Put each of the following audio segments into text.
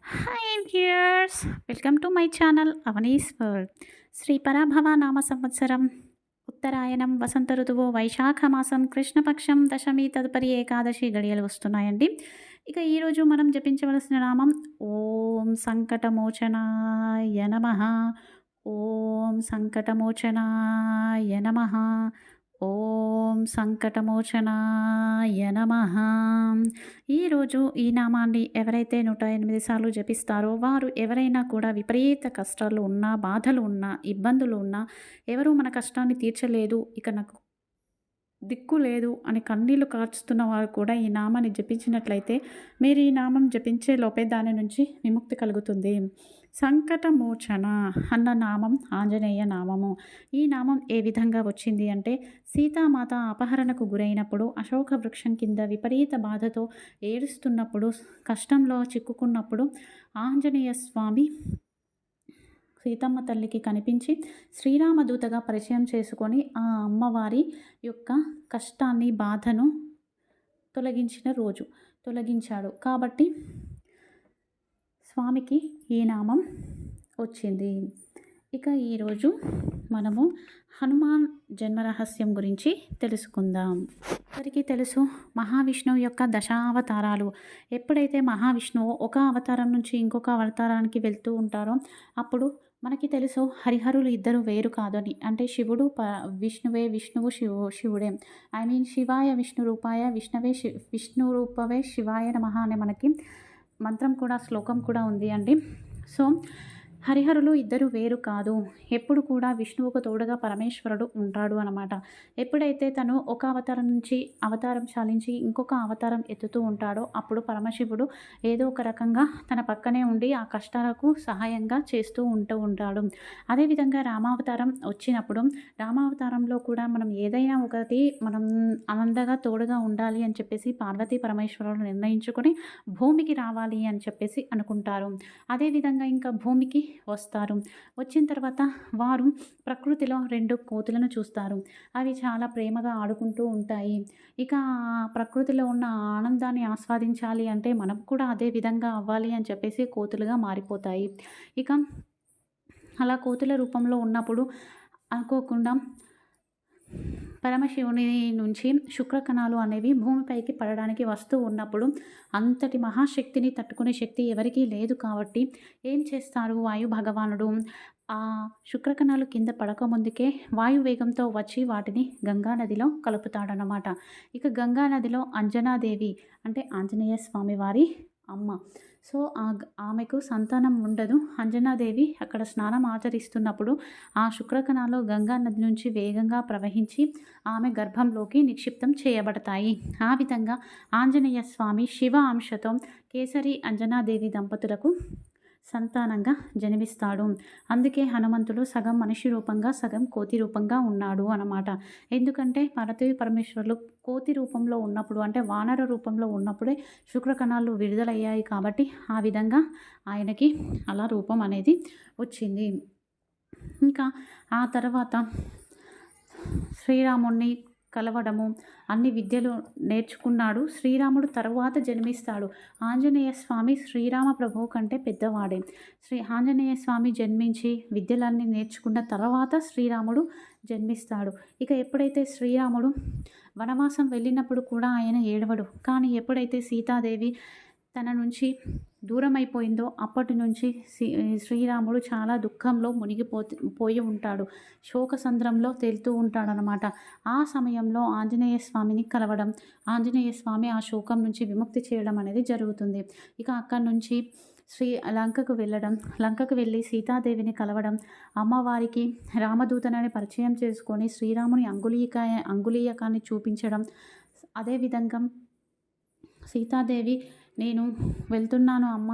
Hi viewers, welcome to my channel Avani's world. Shri పరాభవ నామ సంవత్సరం ఉత్తరాయణం వసంత ఋతువు వైశాఖ మాసం కృష్ణపక్షం దశమి తదుపరి ఏకాదశి గడియలు వస్తున్నాయండి. ఇక ఈరోజు మనం జపించవలసిన నామం ఓం సంకటమోచనాయ నమః. ఓం సంకటమోచనాయ నమః. ఓం సంకటమోచనాయ నమః. ఈరోజు ఈ నామాన్ని ఎవరైతే 108 సార్లు జపిస్తారో వారు ఎవరైనా కూడా విపరీత కష్టాలు ఉన్నా, బాధలు ఉన్నా, ఇబ్బందులు ఉన్నా, ఎవరు మన కష్టాన్ని తీర్చలేదు, ఇక నాకు దిక్కు లేదు అని కన్నీళ్లు కార్చుతున్న వారు కూడా ఈ నామాన్ని జపించినట్లయితే మీరు ఈ నామం జపించే లోపే దాని నుంచి విముక్తి కలుగుతుంది. సంకటమోచన అన్న నామం ఆంజనేయ నామము. ఈ నామం ఏ విధంగా వచ్చింది అంటే, సీతామాత అపహరణకు గురైనప్పుడు అశోక వృక్షం కింద విపరీత బాధతో ఏడుస్తున్నప్పుడు, కష్టంలో చిక్కుకున్నప్పుడు ఆంజనేయ స్వామి సీతమ్మ తల్లికి కనిపించి శ్రీరామదూతగా పరిచయం చేసుకొని ఆ అమ్మవారి యొక్క కష్టాన్ని, బాధను తొలగించాడు. కాబట్టి స్వామికి ఈ నామం వచ్చింది. ఇక ఈరోజు మనము హనుమాన్ జన్మరహస్యం గురించి తెలుసుకుందాం. అందరికీ తెలుసు, మహావిష్ణువు యొక్క దశావతారాలు. ఎప్పుడైతే మహావిష్ణువు ఒక అవతారం నుంచి ఇంకొక అవతారానికి వెళ్తూ ఉంటారో అప్పుడు మనకి తెలుసు హరిహరులు ఇద్దరు వేరు కాదని. అంటే శివుడు విష్ణువే, విష్ణువు శివుడే. శివాయ విష్ణు రూపాయ విష్ణు రూపవే శివాయ నమః అనే మనకి మంత్రం కూడా, శ్లోకం కూడా ఉంది అండి. సో హరిహరులు ఇద్దరు వేరు కాదు. ఎప్పుడు కూడా విష్ణువుకు తోడుగా పరమేశ్వరుడు ఉంటాడు అన్నమాట. ఎప్పుడైతే తను ఒక అవతారం నుంచి అవతారం చాలించి ఇంకొక అవతారం ఎత్తుతూ ఉంటాడో అప్పుడు పరమశివుడు ఏదో ఒక రకంగా తన పక్కనే ఉండి ఆ కష్టాలకు సహాయంగా చేస్తూ ఉంటాడు. అదేవిధంగా రామావతారం వచ్చినప్పుడు రామావతారంలో కూడా మనం ఏదైనా ఒకటి మనం ఆనందంగా తోడుగా ఉండాలి అని చెప్పేసి పార్వతీ పరమేశ్వరులు నిర్ణయించుకొని భూమికి రావాలి అని చెప్పేసి అనుకుంటారు. అదేవిధంగా ఇంకా భూమికి వస్తారు. వచ్చిన తర్వాత వారు ప్రకృతిలో 2 కోతులను చూస్తారు. అవి చాలా ప్రేమగా ఆడుకుంటూ ఉంటాయి. ఇక ప్రకృతిలో ఉన్న ఆనందాన్ని ఆస్వాదించాలి అంటే మనం కూడా అదే విధంగా అవ్వాలి అని చెప్పేసి కోతులుగా మారిపోతాయి. ఇక అలా కోతుల రూపంలో ఉన్నప్పుడు అనుకోకుండా పరమశివుని నుంచి శుక్రకణాలు అనేవి భూమిపైకి పడడానికి వస్తూ ఉన్నప్పుడు అంతటి మహాశక్తిని తట్టుకునే శక్తి ఎవరికీ లేదు. కాబట్టి ఏం చేస్తారు వాయు భగవానుడు, ఆ శుక్రకణాలు కింద పడకముందుకే వాయువేగంతో వచ్చి వాటిని గంగానదిలో కలుపుతాడనమాట. ఇక గంగానదిలో అంజనాదేవి అంటే ఆంజనేయ స్వామి వారి అమ్మ. సో ఆమెకు సంతానం ఉండదు. అంజనాదేవి అక్కడ స్నానం ఆచరిస్తున్నప్పుడు ఆ శుక్రకణాలు గంగా నది నుంచి వేగంగా ప్రవహించి ఆమె గర్భంలోకి నిక్షిప్తం చేయబడతాయి. ఆ విధంగా ఆంజనేయ స్వామి శివ అంశతో కేసరి అంజనాదేవి దంపతులకు సంతానంగా జన్మిస్తాడు. అందుకే హనుమంతుడు సగం మనిషి రూపంగా, సగం కోతి రూపంగా ఉన్నాడు అన్నమాట. ఎందుకంటే పార్వతీ పరమేశ్వరులు కోతి రూపంలో ఉన్నప్పుడు, అంటే వానర రూపంలో ఉన్నప్పుడే శుక్రకణాలు విడుదలయ్యాయి. కాబట్టి ఆ విధంగా ఆయనకి అలా రూపం అనేది వచ్చింది. ఇంకా ఆ తర్వాత శ్రీరాముణ్ణి కలవడము, అన్ని విద్యలు నేర్చుకున్నాడు. శ్రీరాముడు తరువాత జన్మిస్తాడు. ఆంజనేయ స్వామి శ్రీరామ ప్రభువు కంటే పెద్దవాడే. ఆంజనేయ స్వామి జన్మించి విద్యలన్నీ నేర్చుకున్న తర్వాత శ్రీరాముడు జన్మిస్తాడు. ఇక ఎప్పుడైతే శ్రీరాముడు వనవాసం వెళ్ళినప్పుడు కూడా ఆయన ఏడవడు. కానీ ఎప్పుడైతే సీతాదేవి తన నుంచి దూరం అయిపోయిందో అప్పటి నుంచి శ్రీరాముడు చాలా దుఃఖంలో పోయి ఉంటాడు. శోకసంద్రంలో తేలుతూ ఉంటాడనమాట. ఆ సమయంలో ఆంజనేయ స్వామిని కలవడం, ఆంజనేయ స్వామి ఆ శోకం నుంచి విముక్తి చేయడం అనేది జరుగుతుంది. ఇక అక్కడి నుంచి లంకకు వెళ్ళడం, లంకకు వెళ్ళి సీతాదేవిని కలవడం, అమ్మవారికి రామదూతనని పరిచయం చేసుకొని శ్రీరాముని అంగుళీయకాన్ని చూపించడం. అదేవిధంగా సీతాదేవి నేను వెళ్తున్నాను అమ్మ,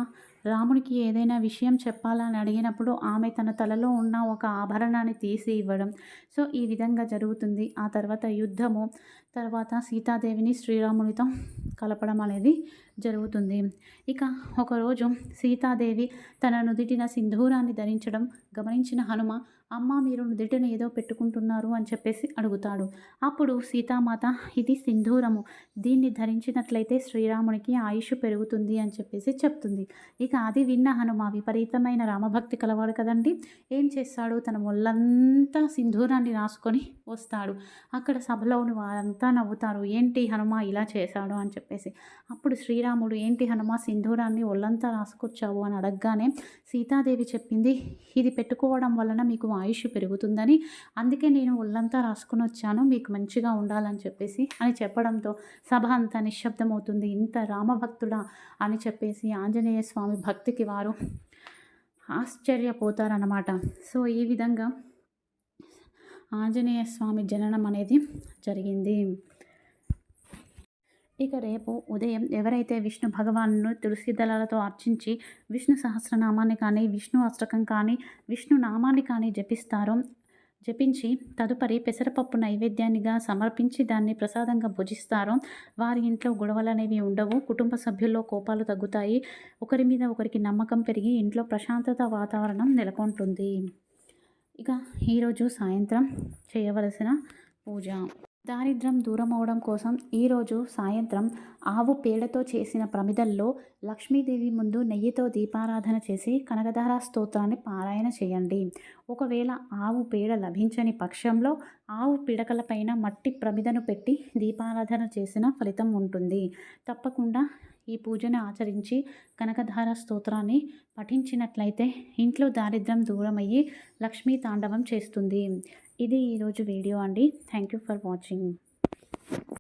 రామునికి ఏదైనా విషయం చెప్పాలని అడిగినప్పుడు ఆమె తన తలలో ఉన్న ఒక ఆభరణాన్ని తీసి ఇవ్వడం. సో ఈ విధంగా జరుగుతుంది. ఆ తర్వాత యుద్ధము తర్వాత సీతాదేవిని శ్రీరామునితో కలపడం అనేది జరుగుతుంది. ఇక ఒకరోజు సీతాదేవి తన నుదిటిన సింధూరాన్ని ధరించడం గమనించిన హనుమ, అమ్మ మీరు నుదిటిన ఏదో పెట్టుకుంటున్నారు అని చెప్పేసి అడుగుతాడు. అప్పుడు సీతామాత, ఇది సింధూరము, దీన్ని ధరించినట్లయితే శ్రీరామునికి ఆయుష్ పెరుగుతుంది అని చెప్పేసి చెప్తుంది. ఇక అది విన్న హనుమ విపరీతమైన రామభక్తి కలవాడు కదండి, ఏం చేస్తాడు, తన ఒళ్ళంతా సింధూరాన్ని రాసుకొని వస్తాడు. అక్కడ సభలోని వారంతా నవ్వుతారు, ఏంటి హనుమ ఇలా చేశాడు అని చెప్పేసి. అప్పుడు శ్రీరాముడు, ఏంటి హనుమ సింధూరాన్ని ఒళ్ళంతా రాసుకొచ్చావు అని అడగగానే సీతాదేవి చెప్పింది, ఇది పెట్టుకోవడం వలన మీకు ఆయుష్ పెరుగుతుందని, అందుకే నేను ఒళ్ళంతా రాసుకుని వచ్చాను, మీకు మంచిగా ఉండాలని చెప్పేసి అని చెప్పడంతో సభ అంతా నిశ్శబ్దమవుతుంది. ఇంత రామభక్తుడా అని చెప్పేసి ఆంజనేయ స్వామి భక్తికి వారు ఆశ్చర్యపోతారన్నమాట. సో ఈ విధంగా ఆంజనేయ స్వామి జననం అనేది జరిగింది. ఇక రేపు ఉదయం ఎవరైతే విష్ణు భగవాను తులసి దళాలతో అర్చించి విష్ణు సహస్రనామాన్ని కానీ, విష్ణు అష్టకం కానీ, విష్ణు నామాన్ని కానీ జపించి తదుపరి పెసరపప్పు నైవేద్యాన్నిగా సమర్పించి దాన్ని ప్రసాదంగా భుజిస్తారో వారి ఇంట్లో గొడవలు అనేవి ఉండవు, కుటుంబ సభ్యుల్లో కోపాలు తగ్గుతాయి, ఒకరి మీద ఒకరికి నమ్మకం పెరిగి ఇంట్లో ప్రశాంతత వాతావరణం నెలకొంటుంది. ఇక ఈరోజు సాయంత్రం చేయవలసిన పూజ. దారిద్ర్యం దూరం అవడం కోసం ఈరోజు సాయంత్రం ఆవు పేడతో చేసిన ప్రమిదల్లో లక్ష్మీదేవి ముందు నెయ్యితో దీపారాధన చేసి కనకధార స్తోత్రాన్ని పారాయణ చేయండి. ఒకవేళ ఆవు పేడ లభించని పక్షంలో ఆవు పిడకలపైన మట్టి ప్రమిదను పెట్టి దీపారాధన చేసిన ఫలితం ఉంటుంది. తప్పకుండా ఈ పూజను ఆచరించి కనకధార స్తోత్రాన్ని పఠించినట్లయితే ఇంట్లో దారిద్ర్యం దూరమయ్యి లక్ష్మీ తాండవం చేస్తుంది. ఇది ఈరోజు వీడియో అండి. Thank you for watching.